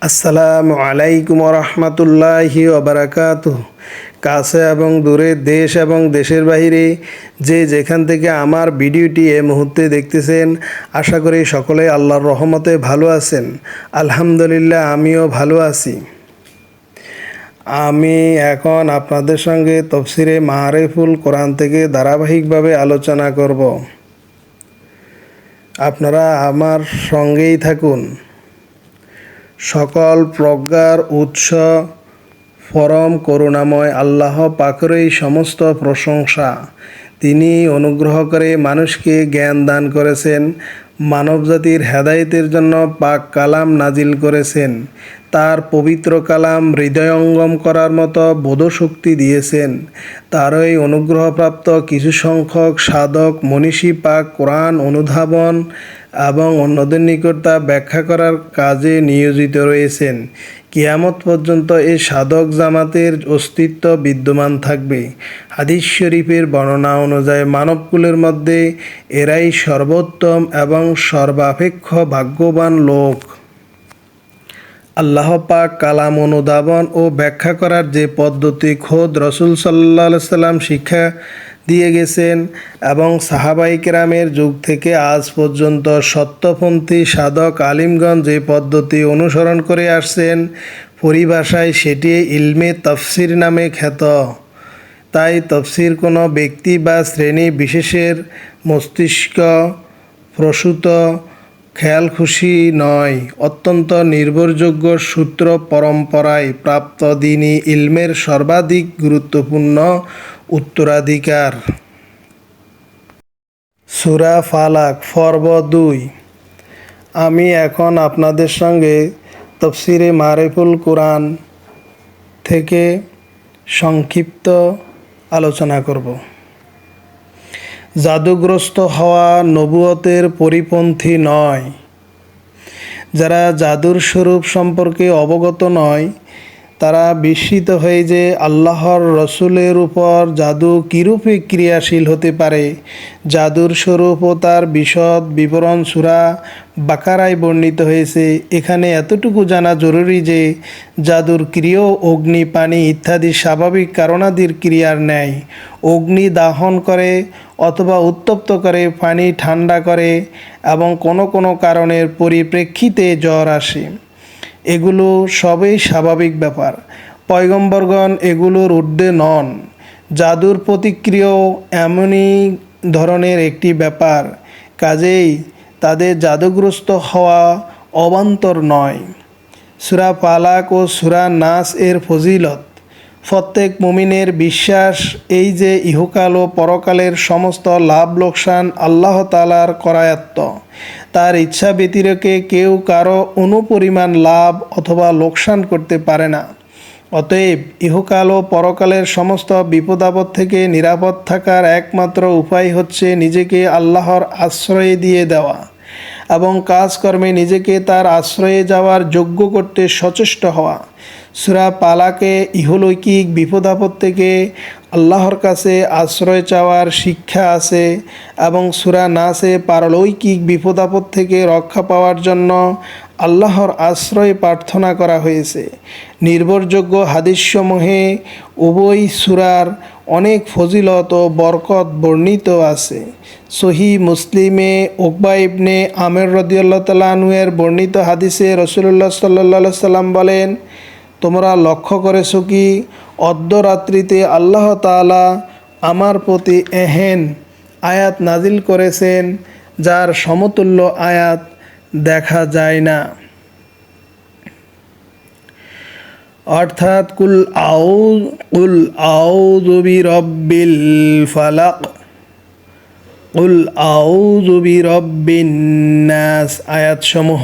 আসসালামু আলাইকুম রহমতুল্লাহি ওবারাকাতুহু। কাছে এবং দূরে, দেশ এবং দেশের বাইরে যে যেখান থেকে আমার ভিডিওটি এই মুহূর্তে দেখতেছেন, আশা করি সকলে আল্লাহর রহমতে ভালো আছেন। আলহামদুলিল্লাহ, আমিও ভালো আছি। আমি এখন আপনাদের সঙ্গে তাফসীরে মাআরিফুল কোরআন থেকে ধারাবাহিকভাবে আলোচনা করব। আপনারা আমার সঙ্গেই থাকুন। সকল প্রজ্ঞার উৎস পরম করুণাময় আল্লাহ পাকেরই সমস্ত প্রশংসা। তিনি অনুগ্রহ করে মানুষকে জ্ঞান দান করেছেন, মানবজাতির হেদায়েতের জন্য পাক কালাম নাজিল করেছেন, তার পবিত্র কালাম হৃদয়ঙ্গম করার মতো বোধশক্তি দিয়েছেন। তারই অনুগ্রহপ্রাপ্ত কিছু সংখ্যক সাধক মনীষী পাক কোরআন অনুধাবন এবং অন্যদের নিকট তা ব্যাখ্যা করার কাজে নিয়োজিত রয়েছেন। কিয়ামত পর্যন্ত এই সাধক জামাতের অস্তিত্ব বিদ্যমান থাকবে। হাদিস শরীফের বর্ণনা অনুযায়ী মানবকুলের মধ্যে এরাই সর্বোত্তম এবং সর্বাপেক্ষ ভাগ্যবান লোক। আল্লাহ পাক কালাম অনুধাবন ও ব্যাখ্যা করার যে পদ্ধতি খোদ রসুল সাল্লাল্লাহু আলাইহি সাল্লাম শিক্ষা দিয়ে গেছেন এবং সাহাবায়ে কেরামের যুগ থেকে আজ পর্যন্ত সত্যপন্থী সাধক আলিমগণ যে পদ্ধতি অনুসরণ করে আসছেন, পরিভাষায় সেটি ইলমে তাফসির নামে খ্যাত। তাই তাফসির কোনো ব্যক্তি বা শ্রেণী বিশেষের মস্তিষ্ক প্রসূত খেয়াল খুশি নয়, অত্যন্ত নির্ভরযোগ্য সূত্র পরম্পরায় প্রাপ্ত দ্বীনী ইলমের সর্বাধিক গুরুত্বপূর্ণ উত্তরাধিকার। সূরা ফালাক পর্ব 2। আমি এখন আপনাদের সঙ্গে তাফসীরে মাআরিফুল কোরআন থেকে সংক্ষিপ্ত আলোচনা করব। জাদুগ্রস্ত হওয়া নবুয়তের পরিপন্থী নয়। যারা জাদুর স্বরূপ সম্পর্কে অবগত নয়, তারা বিস্মিত হয়ে যে আল্লাহর রসুলের উপর জাদু কীরূপে ক্রিয়াশীল হতে পারে। জাদুর স্বরূপ ও তার বিশদ বিবরণ সূরা বাকারায় বর্ণিত হয়েছে। এখানে এতটুকু জানা জরুরি যে জাদুর ক্রিয়া অগ্নি, পানি ইত্যাদি স্বাভাবিক কারণাদির ক্রিয়ার ন্যায়। অগ্নি দাহন করে অথবা উত্তপ্ত করে, পানি ঠান্ডা করে এবং কোনো কোনো কারণের পরিপ্রেক্ষিতে জ্বর আসে। এগুলো সবই স্বাভাবিক ব্যাপার। পয়গম্বরগণ এগুলোর ঊর্ধ্বে নন। জাদুর প্রতিক্রিয়াও এমনই ধরনের একটি ব্যাপার, কাজেই তাদের জাদুগ্রস্ত হওয়া অবান্তর নয়। সূরা ফালাক ও সূরা নাস এর ফজিলত। প্রত্যেক মুমিনের বিশ্বাস এই যে ইহকাল ও পরকালের সমস্ত লাভ লোকসান আল্লাহ তাআলার করায়ত্ত। তার ইচ্ছা ব্যতিরেকে কেউ কারো অনুপরিমাণ লাভ অথবা লোকসান করতে পারে না। অতএব ইহকাল ও পরকালের সমস্ত বিপদাপদ থেকে নিরাপদ থাকার একমাত্র উপায় হচ্ছে নিজেকে আল্লাহর আশ্রয়ে দিয়ে দেওয়া এবং কাজকর্মে নিজেকে তার আশ্রয়ে যাওয়ার যোগ্য করতে সচেষ্ট হওয়া। সূরা ফালাকে ইহলৌকিক বিপদাপদ থেকে আল্লাহর কাছে আশ্রয় চাওয়ার শিক্ষা আছে এবং সূরা নাসে পারলৌকিক বিপদাপদ থেকে রক্ষা পাওয়ার জন্য আল্লাহর আশ্রয় প্রার্থনা করা হয়েছে। নির্ভরযোগ্য হাদিসসমূহে উভয় সূরার অনেক ফজিলত ও বরকত বর্ণিত আছে। সহিহ মুসলিমে উকবা ইবনে আমের রাদিয়াল্লাহু তাআলা আনহু এর বর্ণিত হাদিসে রাসূলুল্লাহ সাল্লাল্লাহু আলাইহি সাল্লাম বলেন, তোমরা লক্ষ্য করেছো কি অর্ধরাত্রিতে আল্লাহ তাআলা আমার প্রতি এহেন আয়াত নাজিল করেছেন যার সমতুল্য আয়াত দেখা যায় না। অর্থাৎ কুল আউযু বিরাব্বিল ফালাক, কুল আউযু বিরাব্বিন নাস আয়াতসমূহ।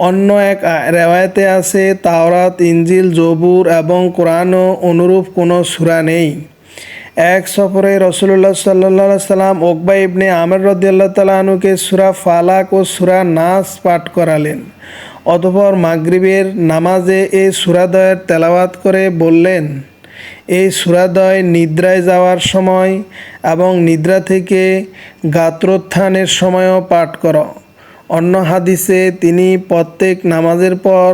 অন্য এক রেওয়ায়েতে আছে তাওরাত, ইনজিল, জবুর এবং কোরআনও অনুরূপ কোনো সূরা নেই। এক সফরে রাসূলুল্লাহ সাল্লাল্লাহু আলাইহি সাল্লাম উকবা ইবনে আমের রাদিয়াল্লাহু তাআলা আনহুকে সূরা ফালাক ও সূরা নাস পাঠ করালেন। অতঃপর মাগরিবের নামাজে এই সূরাদ্বয়ের তেলাওয়াত করে বললেন, এই সূরাদ্বয় নিদ্রায় যাওয়ার সময় এবং নিদ্রা থেকে গাত্রোত্থানের সময়ও পাঠ করো। অন্য হাদিসে তিনি প্রত্যেক নামাজের পর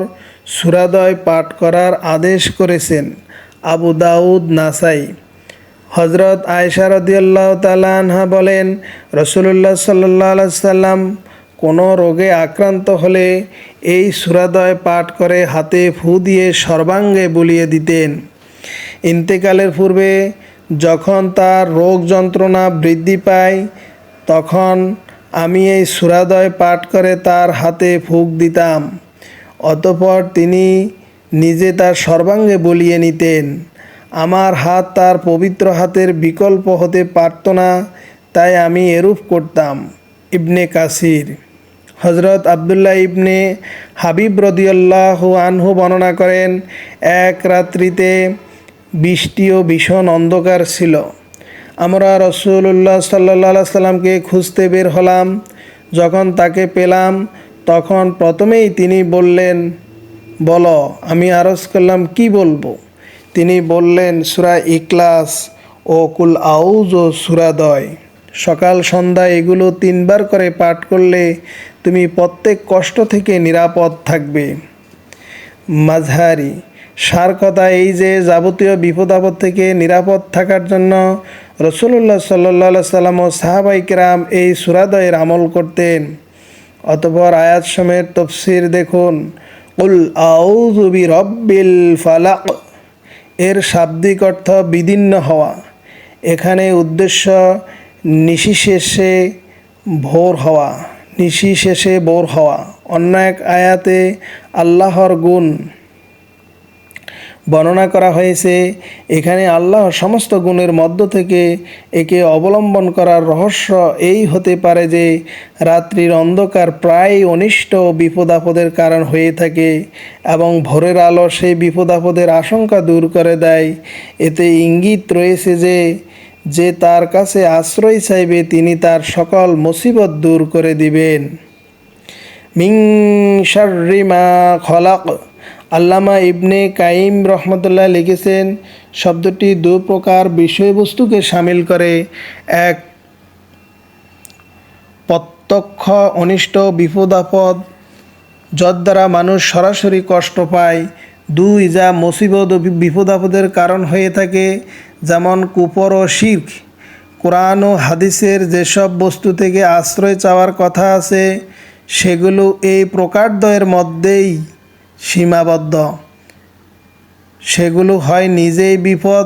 সূরাদ্বয় পাঠ করার আদেশ করেছেন। আবু দাউদ, নাসাই। হজরত আয়েশা রাদিয়াল্লাহু তাআলা আনহা বলেন, রাসূলুল্লাহ সাল্লাল্লাহু আলাইহি সাল্লাম কোনো রোগে আক্রান্ত হলে এই সূরাদ্বয় পাঠ করে হাতে ফু দিয়ে সর্বাঙ্গে বুলিয়ে দিতেন। ইন্তেকালের পূর্বে যখন তার রোগ যন্ত্রণা বৃদ্ধি পায় তখন আমি এই সূরাদ্বয় পাঠ করে তার হাতে ফুঁক দিতাম। অতঃপর তিনি নিজে তার সর্বাঙ্গে বুলিয়ে নিতেন। আমার হাত তার পবিত্র হাতের বিকল্প হতে পারত না, তাই আমি এরূপ করতাম। ইবনে কাসির। হজরত আবদুল্লাহ ইবনে হাবিব রাদিয়াল্লাহু আনহু বর্ণনা করেন, এক রাত্রিতে বৃষ্টি ও ভীষণ অন্ধকার ছিল। আমরা রাসূলুল্লাহ সাল্লাল্লাহু আলাইহি সাল্লামকে খুঁজতে বের হলাম। যখন তাকে পেলাম তখন প্রথমেই তিনি বললেন, বলো। আমি আরজ করলাম, কি বলবো? তিনি বললেন, সূরা ইখলাস ও কুল আউযু ও সূরাদ্বয়। সকাল সন্ধ্যা এগুলো 3 বার করে পাঠ করলে তুমি প্রত্যেক কষ্ট থেকে নিরাপদ থাকবে। মাঝহারি। সার কথা এই যে যাবতীয় বিপদ আপদ থেকে নিরাপদ থাকার জন্য রাসূলুল্লাহ সাল্লাল্লাহু আলাইহি সাল্লাম ও সাহাবায়ে কেরাম এই সূরাদ্বয়ের আমল করতেন। অতঃপর আয়াত সমেত তাফসীর দেখুন। কুল আউযু বিরাব্বিল ফালাক এর শাব্দিক অর্থ বিদীর্ণ হওয়া। এখানে উদ্দেশ্য নিশি শেষে ভোর হওয়া। অন্য এক আয়াতে আল্লাহর গুণ বর্ণনা করা হয়েছে। এখানে আল্লাহর সমস্ত গুণের মধ্য থেকে একে অবলম্বন করার রহস্য এই হতে পারে যে রাত্রির অন্ধকার প্রায় অনিষ্ট ও বিপদ আপদের কারণ হয়ে থাকে এবং ভোরের আলো সেই বিপদ আপদের আশঙ্কা দূর করে দেয়। এতে ইঙ্গিত রয়েছে যে তার কাছে আশ্রয় চাইবে তিনি তার সকল মুসিবত দূর করে দিবেন। মিন শাররি মা খলাক। আল্লামা ইবনে কাইম রহমতুল্লাহ লিখেছেন, শব্দটি 2 প্রকার বিষয়বস্তুকে শামিল করে। এক, প্রত্যক্ষ অনিষ্ট বিপদ আপদ যার দ্বারা মানুষ সরাসরি কষ্ট পায়। 2, যা মুসিবত ও বিপদ আপদের কারণ হয়ে থাকে, যেমন কুফর ও শিরক। কোরআন ও হাদিসের যেসব বস্তু থেকে আশ্রয় চাওয়ার কথা আছে সেগুলো এই প্রকারদ্বয়ের মধ্যেই সীমাবদ্ধ। সেগুলো হয় নিজেই বিপদ,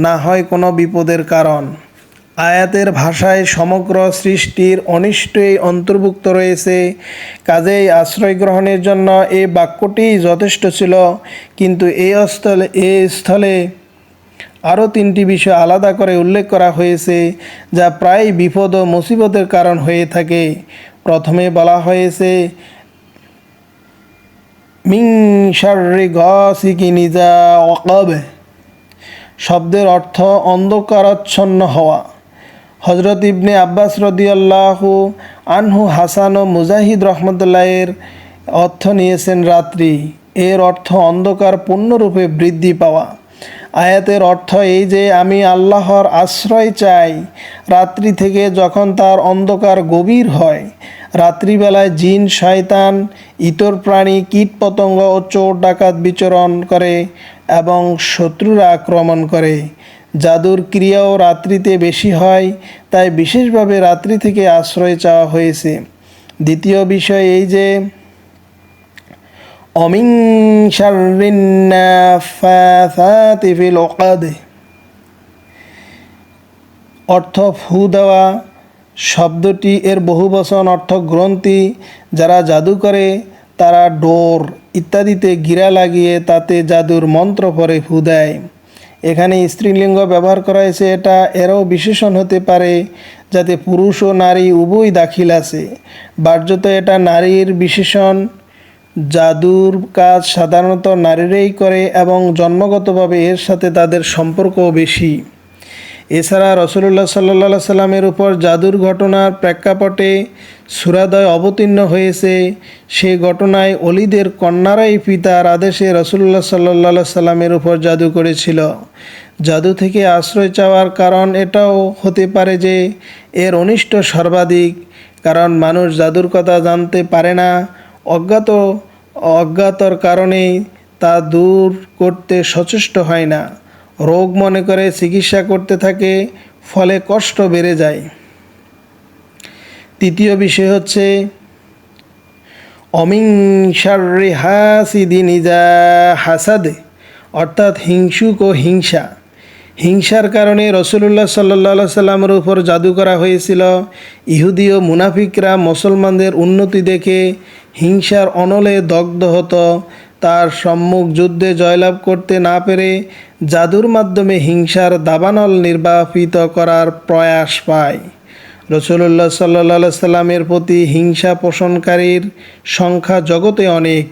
না হয় কোনো বিপদের কারণ। আয়াতের ভাষায় সমগ্র সৃষ্টির অনিষ্টই অন্তর্ভুক্ত রয়েছে। কাজেই আশ্রয় গ্রহণের জন্য এই বাক্যটিই যথেষ্ট ছিল। কিন্তু এই স্থলে আরও 3টি বিষয় আলাদা করে উল্লেখ করা হয়েছে যা প্রায় বিপদ ও মুসিবতের কারণ হয়ে থাকে। প্রথমে বলা হয়েছে, মিন শাররি গাসিকিন ইযা ওয়াকাব। শব্দের অর্থ অন্ধকারাচ্ছন্ন হওয়া। হজরত ইবনে আব্বাস রাদিয়াল্লাহু আনহু, হাসান ও মুজাহিদ রহমতুল্লাহের অর্থ নিয়েছেন রাত্রি। এর অর্থ অন্ধকার পূর্ণরূপে বৃদ্ধি পাওয়া। আয়াতের অর্থ এই যে আমি আল্লাহর আশ্রয় চাই রাত্রি থেকে, যখন তার অন্ধকার গভীর হয়। রাত্রিবেলায় জিন, শয়তান, ইতর প্রাণী, কীট পতঙ্গ ও চোর ডাকাত বিচরণ করে এবং শত্রুরা আক্রমণ করে। জাদুর ক্রিয়াও রাত্রিতে বেশি হয়, তাই বিশেষভাবে রাত্রি থেকে আশ্রয় চাওয়া হয়েছে। দ্বিতীয় বিষয় এই যে অমিন শাররিন নাফাসাতি ফিল উকাদ অর্থ ফু দেওয়া। শব্দটি এর বহুবচন অর্থ গ্রন্থি। যারা জাদু করে তারা ডোর ইত্যাদিতে গিরা লাগিয়ে তাতে জাদুর মন্ত্র পরে ফু দেয়। এখানে স্ত্রীলিঙ্গ ব্যবহার করা হয়েছে। এটা এরও বিশেষণ হতে পারে যাতে পুরুষ ও নারী উভয় দাখিল আছে। বাহ্যত এটা নারীর বিশেষণ। জাদুর কাজ সাধারণত নারীরাই করে এবং জন্মগতভাবে এর সাথে তাদের সম্পর্কও বেশি। এছাড়া রাসূলুল্লাহ সাল্লাল্লাহু আলাইহি সাল্লামের উপর জাদুর ঘটনার প্রেক্ষাপটে সূরাদ্বয় অবতীর্ণ হয়েছে। সেই ঘটনায় অলিদের কন্যারাই পিতার আদেশে রাসূলুল্লাহ সাল্লাল্লাহু আলাইহি সাল্লামের উপর জাদু করেছিল। জাদু থেকে আশ্রয় চাওয়ার কারণ এটাও হতে পারে যে এর অনিষ্ট সর্বাধিক, কারণ মানুষ জাদুর কথা জানতে পারে না। অজ্ঞাত অজ্ঞাতর কারণেই তা দূর করতে সচেষ্ট হয় না, রোগ মনে করে চিকিৎসা করতে থাকে, ফলে কষ্ট বেড়ে যায়। তৃতীয় বিষয় হচ্ছে অমিন শাররি হাসিদিন ইজা হাসাদে, অর্থাৎ হিংসুক ও হিংসা। হিংসার কারণে রসুলুল্লাহ সাল্লাহ সাল্লামের উপর জাদু করা হয়েছিল। ইহুদি ও মুনাফিকরা মুসলমানদের উন্নতি দেখে হিংসার অনলে দগ্ধ হতো। তার সম্মুখ যুদ্ধে জয়লাভ করতে না পেরে জাদুর মাধ্যমে হিংসার দাবানল নির্বাপিত করার প্রয়াস পায়। রসুলুল্লাহ সাল্লাহ সাল্লামের প্রতি হিংসা পোষণকারীর সংখ্যা জগতে অনেক।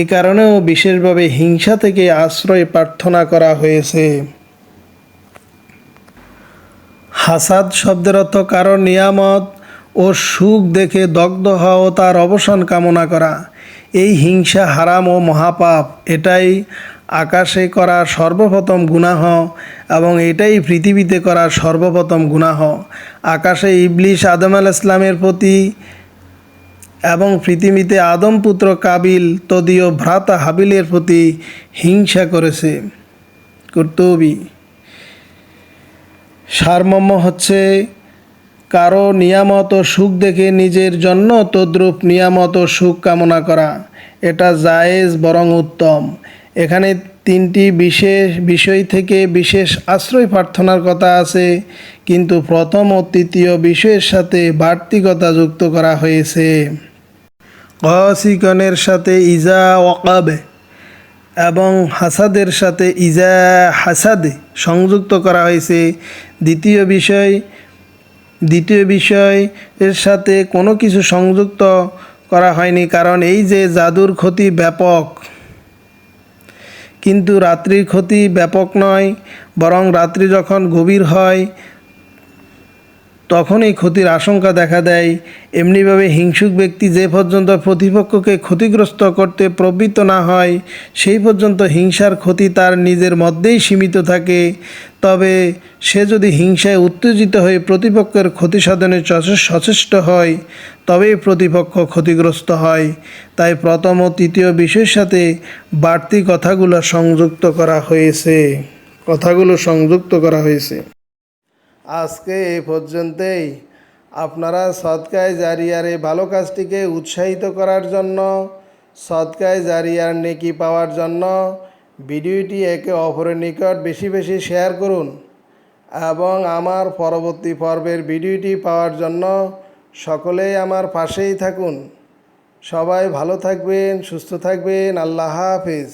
এ কারণেও বিশেষভাবে হিংসা থেকে আশ্রয় প্রার্থনা করা হয়েছে। হাসাদ শব্দের অর্থ কারো নিয়ামত ও সুখ দেখে দগ্ধ হওয়া ও তার অবসান কামনা করা। এই হিংসা হারাম ও মহাপাপ। এটাই আকাশে করা সর্বপ্রথম গুনাহ এবং এটাই পৃথিবীতে করা সর্বপ্রথম গুনাহ। আকাশে ইবলিশ আদম আলাইহিস সালামের প্রতি এবং পৃথিবীতে আদম পুত্র কাবিল তদীয় ভ্রাতা হাবিলের প্রতি হিংসা করেছে। কর্তবী সারমর্ম হচ্ছে কারো নিয়ামত ও সুখ দেখে নিজের জন্য তদ্রূপ নিয়ামত ও সুখ কামনা করা, এটা জায়েজ বরং উত্তম। এখানে তিনটি বিশেষ বিষয় থেকে বিশেষ আশ্রয় প্রার্থনার কথা আছে, কিন্তু প্রথম ও তৃতীয় বিষয়ের সাথে বাড়তিকতা যুক্ত করা হয়েছে। কসিকনের সাথে ইজা ওয়াকাবে এবং হাসাদের সাথে ইজা হাসাদে সংযুক্ত করা হয়েছে। দ্বিতীয় বিষয়ের সাথে কোনো কিছু সংযুক্ত করা হয়নি, কারণ এই যে জাদুর ক্ষতি ব্যাপক, কিন্তু রাত্রির ক্ষতি ব্যাপক নয়, বরং রাত্রি যখন গভীর হয় তখন এই ক্ষতির আশঙ্কা দেখা দেয়। এমনিভাবে হিংসুক ব্যক্তি যে পর্যন্ত প্রতিপক্ষকে ক্ষতিগ্রস্ত করতে প্রবৃত্ত না হয় সেই পর্যন্ত হিংসার ক্ষতি তার নিজের মধ্যেই সীমিত থাকে। তবে সে যদি হিংসায় উত্তেজিত হয়ে প্রতিপক্ষের ক্ষতি সাধনে সচেষ্ট হয় তবেই প্রতিপক্ষ ক্ষতিগ্রস্ত হয়। তাই প্রথম ও তৃতীয় বিষয়ের সাথে বাড়তি কথাগুলো সংযুক্ত করা হয়েছে। আজকে এই পর্যন্তই। আপনারা সদকায়ে জারিয়ার এই ভালো কাজটিকে উৎসাহিত করার জন্য, সদকায়ে জারিয়ার নেকি পাওয়ার জন্য ভিডিওটি একে অপরের নিকট বেশি বেশি শেয়ার করুন এবং আমার পরবর্তী পর্বের ভিডিওটি পাওয়ার জন্য সকলেই আমার পাশেই থাকুন। সবাই ভালো থাকবেন, সুস্থ থাকবেন। আল্লাহ হাফেজ।